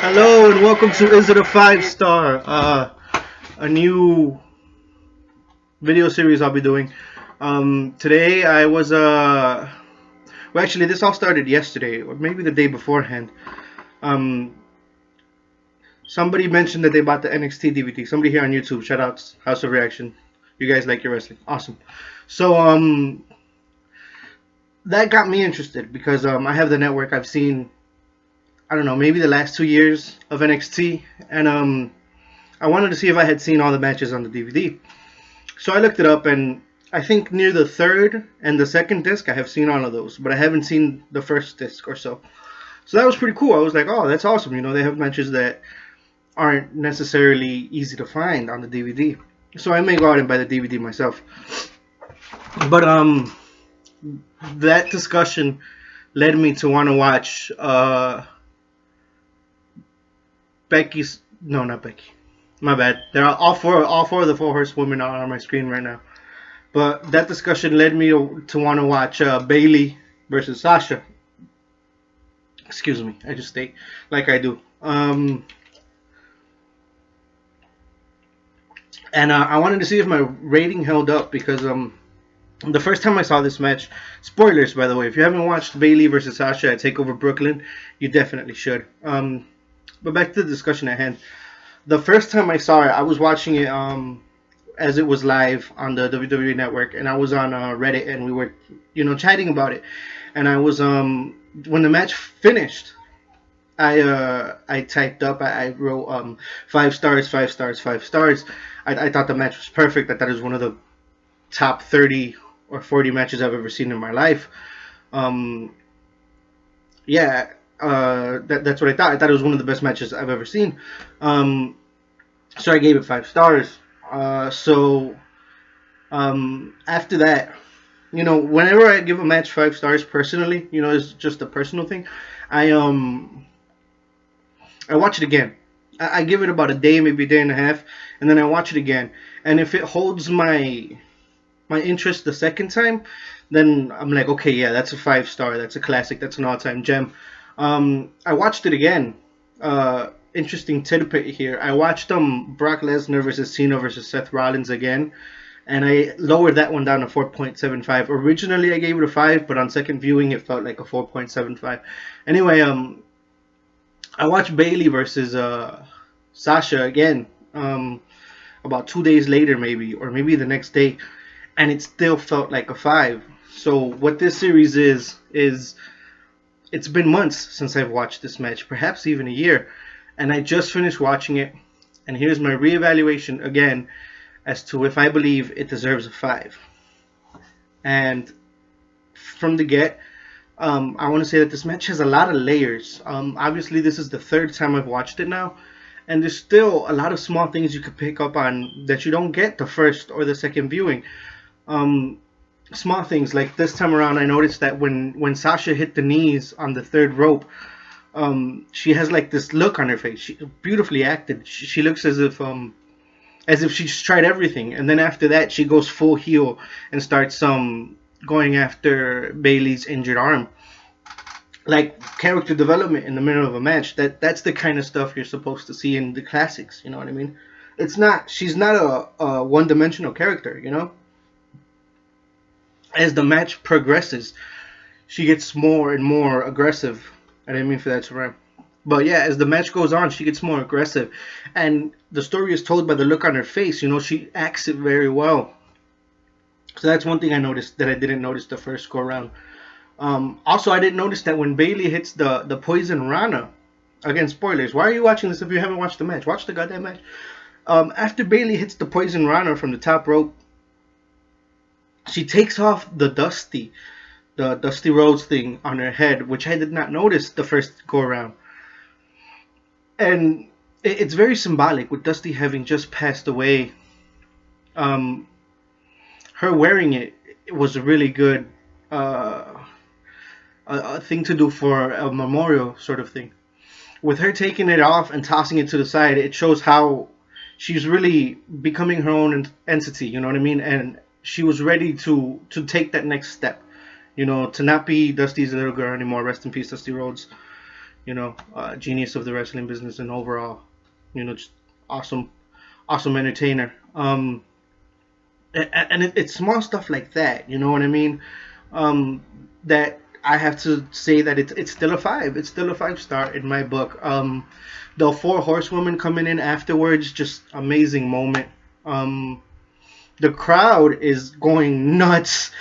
Hello and welcome to Is It a Five Star? A new video series I'll be doing. Today I was well, actually this all started yesterday or maybe the day beforehand. Um, Somebody mentioned that they bought the NXT DVD. Somebody here on YouTube, shout out House of Reaction. You guys like your wrestling, awesome. So that got me interested because I have the network. I've seen, I don't know, maybe the last 2 years of NXT, and I wanted to see if I had seen all the matches on the DVD. So I looked it up, and I think near the third and the second disc, I have seen all of those, but I haven't seen the first disc or so. So that was pretty cool. I was like, oh, that's awesome. You know, they have matches that aren't necessarily easy to find on the DVD. So I may go out and buy the DVD myself. But that discussion led me to want to watch Becky's. No, not Becky. My bad. There are all four of the four horsewomen are on my screen right now. But that discussion led me to want to watch Bayley versus Sasha. Excuse me, I just state like I do. And I wanted to see if my rating held up because the first time I saw this match, spoilers by the way, if you haven't watched Bayley versus Sasha at Takeover Brooklyn, you definitely should. But back to the discussion at hand. The first time I saw it, I was watching it as it was live on the WWE Network, and I was on Reddit, and we were, chatting about it. And I was when the match finished, I typed up, I wrote 5 stars, 5 stars, 5 stars. I thought the match was perfect. I thought it was one of the top 30 or 40 matches I've ever seen in my life. Yeah, that's what I thought. I thought it was one of the best matches I've ever seen. So I gave it 5 stars. After that, whenever I give a match 5 stars personally, it's just a personal thing. I watch it again. I give it about a day, maybe a day and a half, and then I watch it again. And if it holds my interest the second time, then I'm like, okay, yeah, that's a 5 star. That's a classic. That's an all-time gem. I watched it again. Interesting tidbit here. I watched Brock Lesnar versus Cena versus Seth Rollins again, and I lowered that one down to 4.75. Originally, I gave it a 5, but on second viewing, it felt like a 4.75. Anyway, I watched Bayley versus Sasha again about 2 days later, maybe, or maybe the next day, and it still felt like a 5. So what this series is it's been months since I've watched this match, perhaps even a year, and I just finished watching it, and here's my reevaluation again as to if I believe it deserves a 5. And from the get, I want to say that this match has a lot of layers. Obviously, this is the third time I've watched it now, and there's still a lot of small things you could pick up on that you don't get the first or the second viewing. Small things like this time around, I noticed that when Sasha hit the knees on the third rope, she has like this look on her face. She beautifully acted. She looks as if she's tried everything, and then after that she goes full heel and starts going after Bayley's injured arm. Like character development in the middle of a match. That's the kind of stuff you're supposed to see in the classics. You know what I mean? She's not a one-dimensional character. As the match progresses, she gets more and more aggressive. I didn't mean for that to rhyme. But yeah, as the match goes on, she gets more aggressive. And the story is told by the look on her face. She acts it very well. So that's one thing I noticed that I didn't notice the first go around. Also, I didn't notice that when Bayley hits the Poison Rana, again, spoilers. Why are you watching this if you haven't watched the match? Watch the goddamn match. After Bayley hits the Poison Rana from the top rope, she takes off the Dusty Rhodes thing on her head, which I did not notice the first go around. And it's very symbolic with Dusty having just passed away. Her wearing it was a really good a thing to do for a memorial sort of thing. With her taking it off and tossing it to the side, it shows how she's really becoming her own entity. You know what I mean? And she was ready to take that next step. To not be Dusty's little girl anymore. Rest in peace, Dusty Rhodes. genius of the wrestling business and overall, just awesome, awesome entertainer. And it's small stuff like that, you know what I mean? That I have to say that it's still a five. It's still a 5 star in my book. The four horsewomen coming in afterwards, just amazing moment. Um, the crowd is going nuts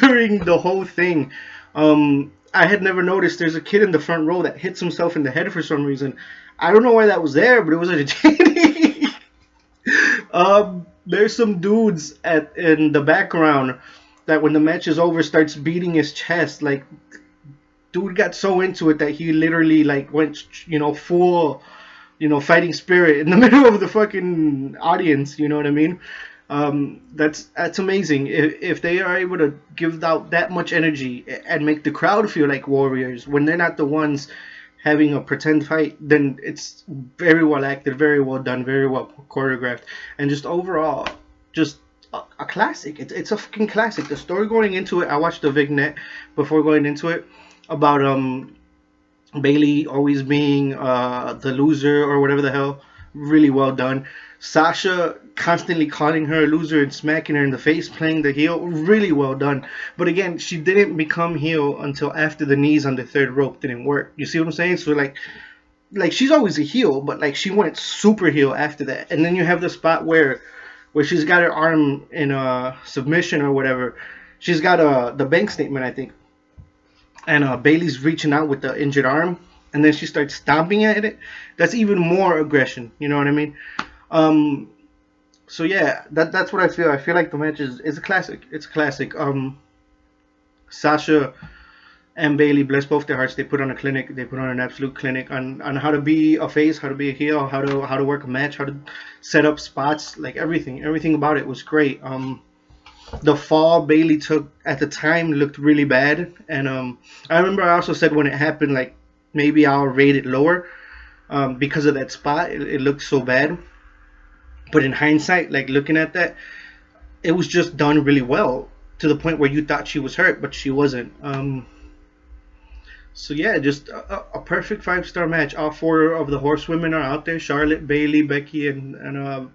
during the whole thing. I had never noticed there's a kid in the front row that hits himself in the head for some reason. I don't know why that was there, but it was entertaining. There's some dudes in the background that when the match is over starts beating his chest. Like, dude got so into it that he literally like went, full, fighting spirit in the middle of the fucking audience. You know what I mean? That's amazing. If they are able to give out that much energy and make the crowd feel like warriors when they're not the ones having a pretend fight, then it's very well acted, very well done, very well choreographed, and just overall, just a classic. It's a fucking classic. The story going into it, I watched the vignette before going into it about Bayley always being the loser or whatever the hell. Really well done. Sasha constantly calling her a loser and smacking her in the face, playing the heel. Really well done. But again, she didn't become heel until after the knees on the third rope didn't work. You see what I'm saying? So like she's always a heel, but like she went super heel after that. And then you have the spot where she's got her arm in a submission or whatever. She's got the bank statement, I think, and Bayley's reaching out with the injured arm, and then she starts stomping at it. That's even more aggression. You know what I mean? So yeah, that's what I feel. I feel like the match is a classic. It's a classic. Sasha and Bayley, bless both their hearts, they put on a clinic. They put on an absolute clinic on how to be a face, how to be a heel, how to work a match, how to set up spots, like everything about it was great. The fall Bayley took at the time looked really bad, and I remember I also said when it happened, like maybe I'll rate it lower, because of that spot. It looked so bad, but in hindsight, like looking at that, it was just done really well to the point where you thought she was hurt, but she wasn't. So yeah, just a perfect 5 star match. All four of the horsewomen are out there: Charlotte, Bayley, Becky, and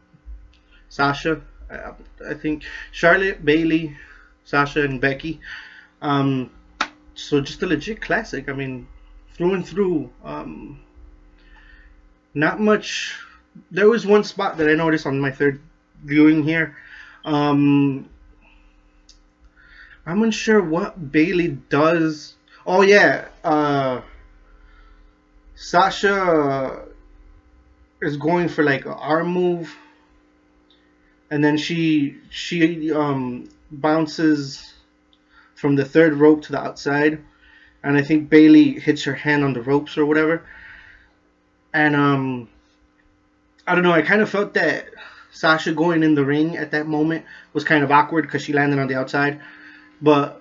Sasha. I think Charlotte, Bayley, Sasha, and Becky. Um, so just a legit classic. I mean, through and through. Not much. There was one spot that I noticed on my third viewing here. Um, I'm unsure what Bayley does. Oh yeah, Sasha is going for like an arm move, and then she bounces from the third rope to the outside, and I think Bayley hits her hand on the ropes or whatever, and I don't know. I kind of felt that Sasha going in the ring at that moment was kind of awkward because she landed on the outside, but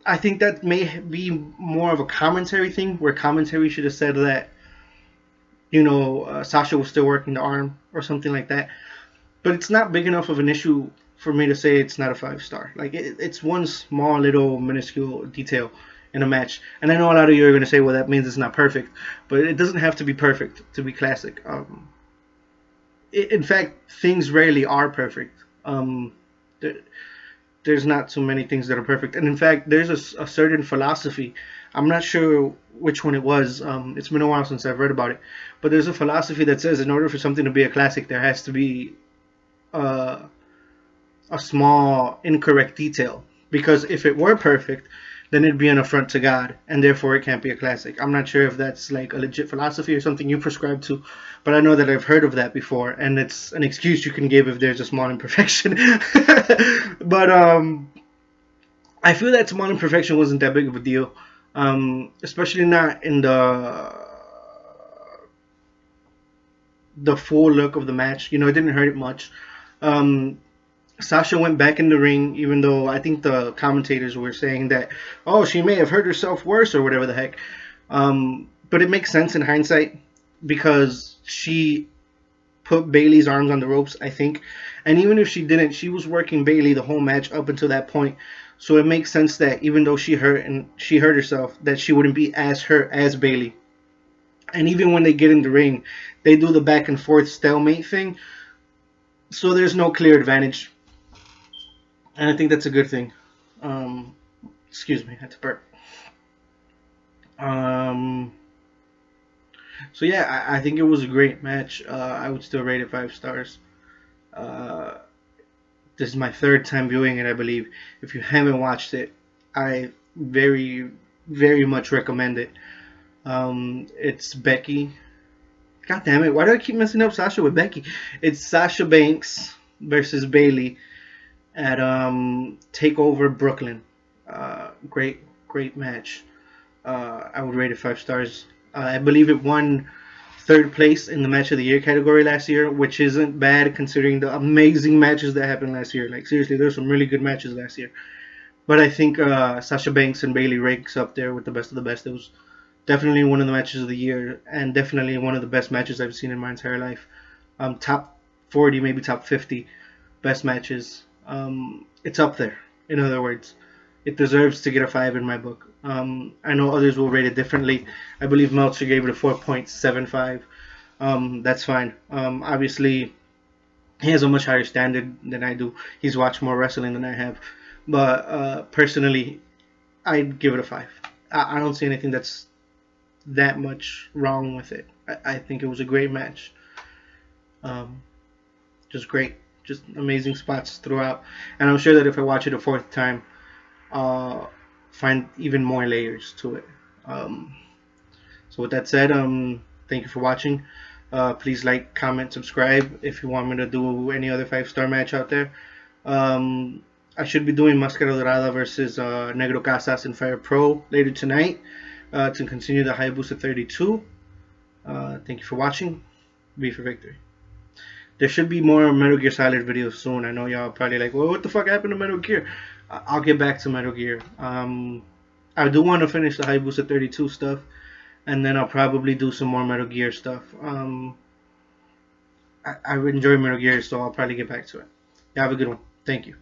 I think that may be more of a commentary thing, where commentary should have said that, Sasha was still working the arm or something like that. But it's not big enough of an issue for me to say it's not a 5 star. Like it's one small little minuscule detail in a match, and I know a lot of you are going to say, well, that means it's not perfect, but it doesn't have to be perfect to be classic. In fact, things rarely are perfect. There's not too many things that are perfect, and in fact, there's a certain philosophy. I'm not sure which one it was. It's been a while since I've read about it, but there's a philosophy that says in order for something to be a classic, there has to be uh, a small incorrect detail. Because if it were perfect, then it'd be an affront to God, and therefore it can't be a classic. I'm not sure if that's like a legit philosophy or something you prescribe to, but I know that I've heard of that before, and it's an excuse you can give if there's a small imperfection. But I feel that small imperfection wasn't that big of a deal, especially not in the full look of the match. It didn't hurt it much. Um, Sasha went back in the ring, even though I think the commentators were saying that, oh, she may have hurt herself worse or whatever the heck. But it makes sense in hindsight because she put Bayley's arms on the ropes, I think. And even if she didn't, she was working Bayley the whole match up until that point. So it makes sense that even though she hurt herself, that she wouldn't be as hurt as Bayley. And even when they get in the ring, they do the back and forth stalemate thing. So there's no clear advantage, and I think that's a good thing. Um, excuse me, I had to burp. Um, so yeah, I think it was a great match. I would still rate it 5 stars. Uh, this is my third time viewing it, I believe. If you haven't watched it, I very, very much recommend it. It's Becky. God damn it! Why do I keep messing up Sasha with Becky? It's Sasha Banks versus Bayley at Takeover Brooklyn. Great, great match. I would rate it 5 stars. I believe it won third place in the match of the year category last year, which isn't bad considering the amazing matches that happened last year. Like seriously, there's some really good matches last year. But I think Sasha Banks and Bayley ranks up there with the best of the best. It was definitely one of the matches of the year, and definitely one of the best matches I've seen in my entire life. Top 40, maybe top 50 best matches. It's up there. In other words, it deserves to get a 5 in my book. I know others will rate it differently. I believe Meltzer gave it a 4.75. That's fine. Obviously, he has a much higher standard than I do. He's watched more wrestling than I have. But personally, I'd give it a 5. I don't see anything that's that much wrong with it. I think it was a great match. Um, just great. Just amazing spots throughout. And I'm sure that if I watch it a fourth time, find even more layers to it. Um, so with that said, thank you for watching. Please like, comment, subscribe if you want me to do any other 5 star match out there. I should be doing Mascara Dorada versus Negro Casas and Fire Pro later tonight to continue the Hayabusa 32. Thank you for watching. Be for victory. There should be more Metal Gear Solid videos soon. I know y'all probably like, well, what the fuck happened to Metal Gear? I'll get back to Metal Gear. I do want to finish the Hayabusa 32 stuff, and then I'll probably do some more Metal Gear stuff. I enjoy Metal Gear, so I'll probably get back to it. You have a good one. Thank you.